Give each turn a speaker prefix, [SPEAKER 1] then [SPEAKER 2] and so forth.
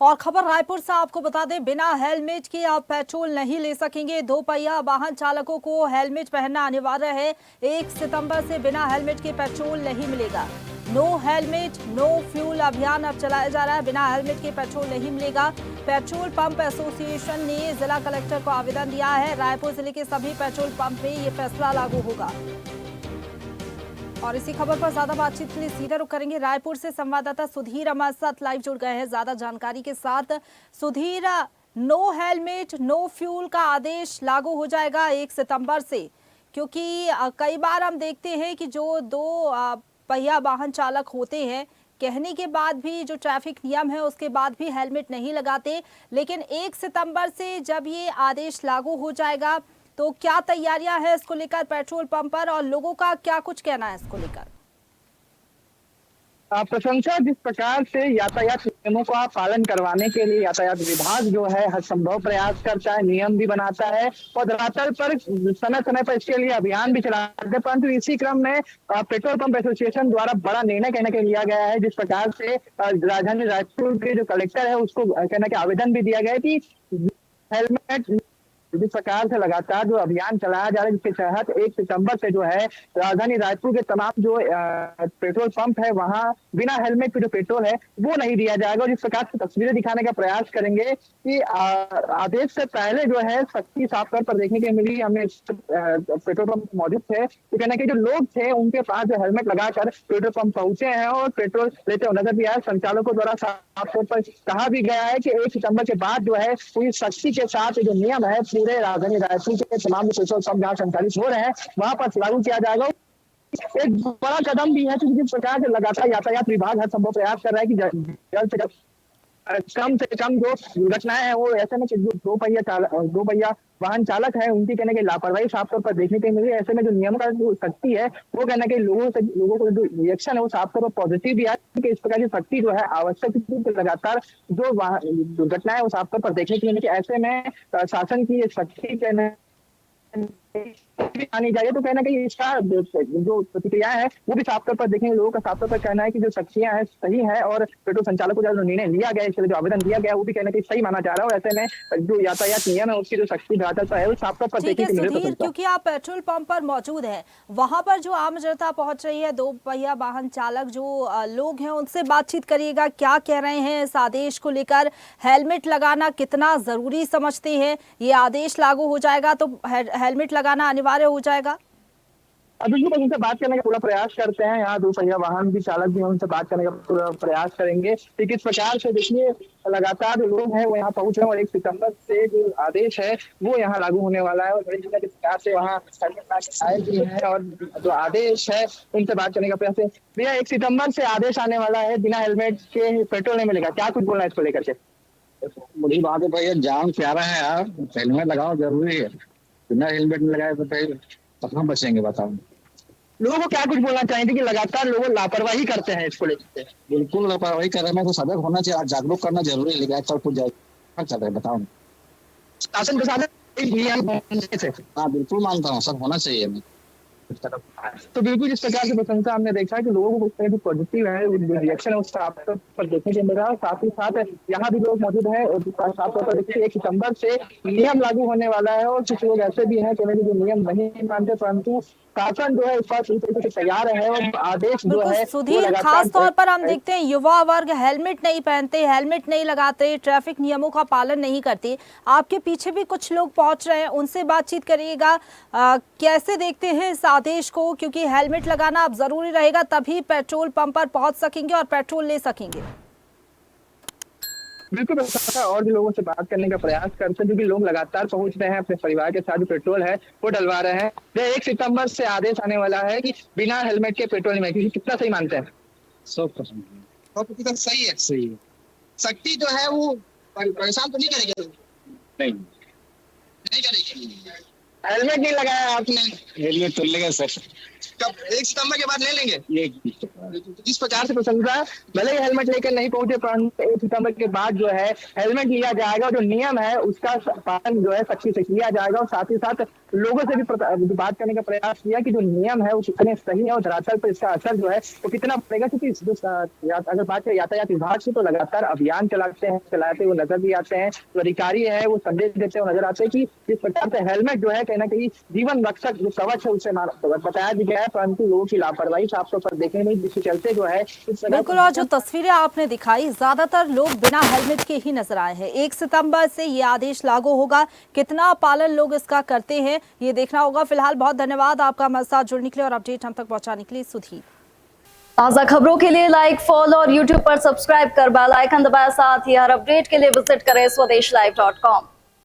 [SPEAKER 1] और खबर रायपुर से आपको बता दें, बिना हेलमेट के आप पेट्रोल नहीं ले सकेंगे। दो पहिया वाहन चालकों को हेलमेट पहनना अनिवार्य है। 1 सितंबर से बिना हेलमेट के पेट्रोल नहीं मिलेगा। नो हेलमेट नो फ्यूल अभियान अब चलाया जा रहा है। बिना हेलमेट के पेट्रोल नहीं मिलेगा। पेट्रोल पंप एसोसिएशन ने जिला कलेक्टर को आवेदन दिया है। रायपुर जिले के सभी पेट्रोल पंप में ये फैसला लागू होगा। और इसी खबर पर ज्यादा बातचीत के लिए सीधा रुख करेंगे। रायपुर से संवाददाता सुधीर हमारे साथ लाइव जुड़ गए हैं ज्यादा जानकारी के साथ। Sudhir, no helmet no fuel का आदेश लागू हो जाएगा 1 सितंबर से, क्योंकि कई बार हम देखते हैं कि जो दो पहिया वाहन चालक होते हैं, कहने के बाद भी जो ट्रैफिक नियम है उसके बाद भी हेलमेट नहीं लगाते। लेकिन 1 सितंबर से जब ये आदेश लागू हो जाएगा तो क्या तैयारियां हैं इसको लेकर पेट्रोल पंप पर, और लोगों का क्या कुछ कहना है इसको लेकर?
[SPEAKER 2] प्रशंसा जिस प्रकार से यातायात नियमों का पालन करवाने के लिए यातायात विभाग जो है हर संभव प्रयास करता है, नियम भी बनाता है और धरातल पर समय समय पर इसके लिए अभियान भी चलाते हैं। परंतु इसी क्रम में पेट्रोल पंप एसोसिएशन द्वारा बड़ा निर्णय कहने के लिया गया है, जिस प्रकार से राजधानी रायपुर के जो कलेक्टर है उसको कहने के आवेदन भी दिया गया है कि हेलमेट जिस प्रकार से लगातार जो अभियान चलाया जा रहा है, जिसके तहत 1 सितंबर से जो है राजधानी रायपुर के तमाम जो पेट्रोल पंप है वहां बिना हेलमेट के जो पेट्रोल है वो नहीं दिया जाएगा। और जिस प्रकार से तस्वीरें दिखाने का प्रयास करेंगे कि आदेश से पहले जो है सख्ती साफ तौर पर देखने के मिली। हमें पेट्रोल पंप मौजूद थे तो कहना कि जो लोग थे उनके पास जो हेलमेट लगाकर पेट्रोल पंप पहुंचे हैं और पेट्रोल लेते हुए नजर भी आए। संचालकों द्वारा साफ तौर पर कहा भी गया है कि 1 सितंबर के बाद जो है पूरी सख्ती के साथ जो नियम है पूरे राजधानी रायपुर के तमाम पेट्रोल पंप जहां संचालित हो रहे हैं वहां पर लागू किया जाएगा। एक बड़ा कदम भी है क्योंकि जिस प्रकार से लगातार यातायात विभाग हर संभव प्रयास कर रहा है कि जल्द से कम जो दुर्घटनाएं हैं वो ऐसे में जो दो पहिया वाहन चालक है उनकी कहने की लापरवाही साफ तौर पर देखने को मिल रही है। ऐसे में जो नियमों का जो सख्ती है वो कहना कि लोगों को जो रिएक्शन है वो साफ तौर पर पॉजिटिव भी है कि इस प्रकार की सख्ती जो है आवश्यक लगातार जो दुर्घटनाएं वो साफ तौर पर देखने को मिली। ऐसे में शासन की ये सख्ती कहना आनी चाहिए तो कहना कि इसका जो प्रतिक्रिया है वो भी साफ तौर पर देखेंगे। लोगों का साफ तौर पर कहना है कि जो सख्तियां हैं सही है और पेट्रोल संचालकों का जो निर्णय लिया गया इसके लिए जो आवेदन दिया गया वो भी कहना कि सही माना जा रहा है। और ऐसे में जो यातायात नियम है उसकी जो सख्ती धरातल पर है वो साफ तौर पर देखने को मिल रहा है।
[SPEAKER 1] क्योंकि आप पेट्रोल पंप पर मौजूद है, वहां पर जो आम जनता पहुंच रही है, दो पहिया वाहन चालक जो लोग हैं उनसे बातचीत करिएगा, क्या कह रहे हैं इस आदेश को लेकर? हेलमेट लगाना कितना जरूरी समझते हैं? ये आदेश लागू हो जाएगा तो हेलमेट लगाना अनिवार्य हो जाएगा?
[SPEAKER 2] बिल्कुल उनसे बात करने का पूरा प्रयास करते हैं। यहाँ 2 पहिया वाहन भी चालक भी उनसे बात करने का पूरा प्रयास करेंगे कि किस प्रकार से देखिए लगातार जो लोग हैं वो यहाँ पहुंच रहे हैं और 1 सितंबर से जो आदेश है वो यहाँ लागू होने वाला है। और बड़ी जिला किस प्रकार से वहाँ आए भी हैं और जो आदेश है उनसे बात करने का प्रयास है। भैया 1 सितंबर से आदेश आने वाला है, बिना हेलमेट के पेट्रोल नहीं मिलेगा, क्या कुछ बोलना है इसको लेकर के?
[SPEAKER 3] बड़ी बात है भैया, जान प्यारा है यार, हेलमेट लगाओ जरूरी है। बिना हेलमेट में लगाए तो फिर कहाँ बचेंगे बताओ।
[SPEAKER 2] लोगों को क्या कुछ बोलना चाहेंगे कि लगातार लोग लापरवाही करते हैं इसको लेकर?
[SPEAKER 3] बिल्कुल लापरवाही कर रहे हैं तो सतर्क होना चाहिए, जागरूक करना जरूरी है। लेकिन आजकल कुछ चल रहा है बताओ।
[SPEAKER 2] शासन प्रशासन
[SPEAKER 3] हाँ बिल्कुल मानता हूँ, सब होना चाहिए हमें।
[SPEAKER 2] तो बिल्कुल जिस प्रकार की प्रशंसा हमने देखा है कि लोगों को जो पॉजिटिव है रिएक्शन है उस पर देखने को मिल रहा है। साथ ही साथ यहाँ भी लोग मौजूद हैं और साफ तौर पर देखिए 1 सितंबर से नियम लागू होने वाला है और कुछ लोग ऐसे भी हैं कि जो नियम नहीं मानते, परंतु शासन जो है इस बात से तैयार है और आदेश जो है
[SPEAKER 1] सुधीर, खास तौर पर हम देखते हैं युवा वर्ग हेलमेट नहीं पहनते, हेलमेट नहीं लगाते, ट्रैफिक नियमों का पालन नहीं करते। आपके पीछे भी कुछ लोग पहुंच रहे हैं, उनसे बातचीत करिएगा। कैसे देखते हैं इस आदेश को, क्योंकि हेलमेट लगाना अब जरूरी रहेगा तभी पेट्रोल पंप पर पहुंच सकेंगे और पेट्रोल ले सकेंगे।
[SPEAKER 2] बिल्कुल और भी लोगों से बात करने का प्रयास करते हैं क्योंकि लोग लगातार पहुंच रहे हैं अपने परिवार के साथ जो पेट्रोल है वो डलवा रहे हैं। 1 सितंबर से आदेश आने वाला है कि बिना हेलमेट के पेट्रोल नहीं मिलेगा। कितना सही मानते हैं?
[SPEAKER 3] 100% सही है।
[SPEAKER 4] सही है।
[SPEAKER 3] सख्ती जो है वो परेशान तो नहीं करेगी?
[SPEAKER 4] नहीं
[SPEAKER 3] नहीं करेगी।
[SPEAKER 2] हेलमेट नहीं लगाया आपने।
[SPEAKER 3] हेलमेट तो लेगा सर।
[SPEAKER 2] कब 1 सितंबर के बाद नहीं लेंगे?
[SPEAKER 3] ये
[SPEAKER 2] 30 50 से प्रशंसा, भले ही हेलमेट लेकर नहीं पहुंचे, परंतु 1 सितंबर के बाद जो है हेलमेट लिया जाएगा, जो नियम है उसका पालन जो है सख्ती से किया जाएगा। और साथ ही साथ लोगों से भी बात करने का प्रयास किया कि जो नियम है वो कितने सही है और धरातल पर इसका असर जो है वो कितना पड़ेगा। क्योंकि अगर बात करें यातायात विभाग की, तो लगातार अभियान चलाते हुए नजर भी आते हैं। जो अधिकारी है वो संदेश देते हुए नजर आते हैं कि जिस प्रकार से हेलमेट जो है कहीं ना कहीं जीवन रक्षक जो कवच है उसे बताया भी गया है, परंतु लोगों की लापरवाही साफ तौर पर देखने में, जिसके चलते जो है
[SPEAKER 1] बिल्कुल। और जो तस्वीरें आपने दिखाई, ज्यादातर लोग बिना हेलमेट के ही नजर आए हैं। 1 सितंबर से ये आदेश लागू होगा, कितना पालन लोग इसका करते हैं ये देखना होगा। फिलहाल बहुत धन्यवाद आपका हमारे साथ जुड़ने के लिए और अपडेट हम तक पहुंचाने के लिए सुधीर।
[SPEAKER 4] ताज़ा खबरों के लिए लाइक, फॉलो और यूट्यूब पर सब्सक्राइब कर बेल आइकन दबाएं। साथ ही हर अपडेट के लिए विजिट करें स्वदेशलाइव.com।